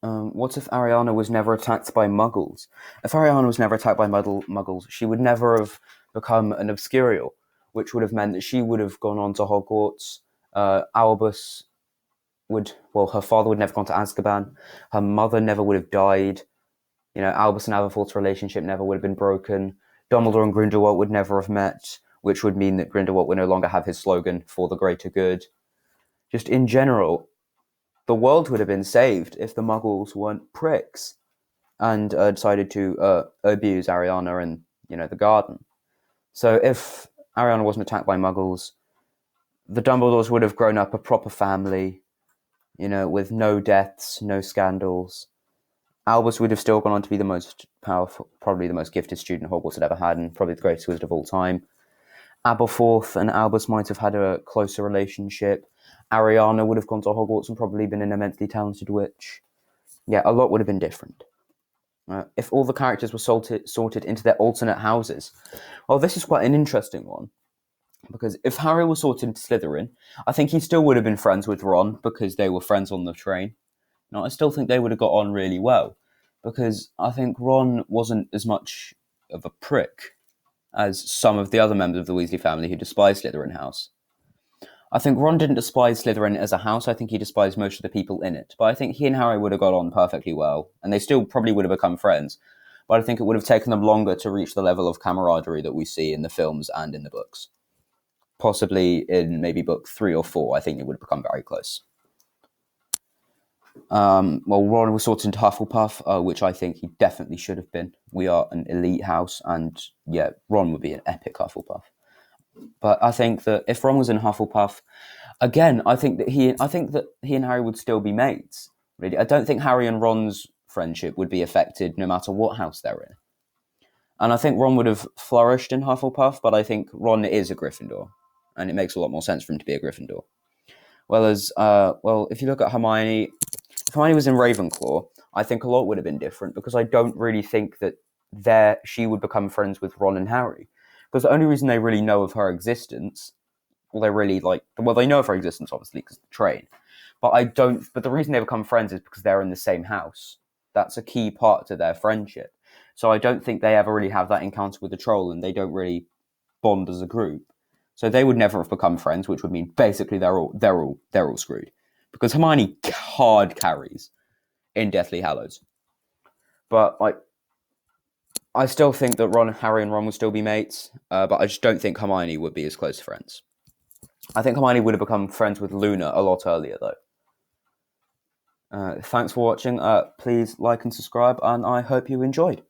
What if Ariana was never attacked by Muggles? If Ariana was never attacked by Muggles, she would never have become an Obscurial, which would have meant that she would have gone on to Hogwarts. Albus her father would never gone to Azkaban. Her mother never would have died. Albus and Aberforth's relationship never would have been broken. Dumbledore and Grindelwald would never have met, which would mean that Grindelwald would no longer have his slogan, "For the greater good." Just in general, the world would have been saved if the Muggles weren't pricks and decided to abuse Ariana and the garden. So if Ariana wasn't attacked by Muggles, the Dumbledores would have grown up a proper family, with no deaths, no scandals. Albus would have still gone on to be the most powerful, probably the most gifted student Hogwarts had ever had, and probably the greatest wizard of all time. Aberforth and Albus might have had a closer relationship. Ariana would have gone to Hogwarts and probably been an immensely talented witch. Yeah, a lot would have been different. If all the characters were sorted into their alternate houses. Well, this is quite an interesting one. Because if Harry was sorted into Slytherin, I think he still would have been friends with Ron because they were friends on the train. I still think they would have got on really well. Because I think Ron wasn't as much of a prick as some of the other members of the Weasley family who despised Slytherin House. I think Ron didn't despise Slytherin as a house. I think he despised most of the people in it. But I think he and Harry would have got on perfectly well. And they still probably would have become friends. But I think it would have taken them longer to reach the level of camaraderie that we see in the films and in the books. Possibly in maybe book 3 or 4, I think it would have become very close. Ron was sorted into Hufflepuff, which I think he definitely should have been. We are an elite house, and yeah, Ron would be an epic Hufflepuff. But I think that if Ron was in Hufflepuff, again, I think that he and Harry would still be mates. Really, I don't think Harry and Ron's friendship would be affected no matter what house they're in. And I think Ron would have flourished in Hufflepuff, but I think Ron is a Gryffindor, and it makes a lot more sense for him to be a Gryffindor. Whereas, if you look at Hermione, if Hermione was in Ravenclaw, I think a lot would have been different because I don't really think that she would become friends with Ron and Harry. Because the only reason they really know of her existence, they know of her existence obviously because of the train. But the reason they become friends is because they're in the same house. That's a key part to their friendship. So I don't think they ever really have that encounter with the troll, and they don't really bond as a group. So they would never have become friends, which would mean basically they're all screwed. Because Hermione hard carries in Deathly Hallows. But I still think that Harry and Ron would still be mates, but I just don't think Hermione would be as close friends. I think Hermione would have become friends with Luna a lot earlier, though. Thanks for watching. Please like and subscribe, and I hope you enjoyed.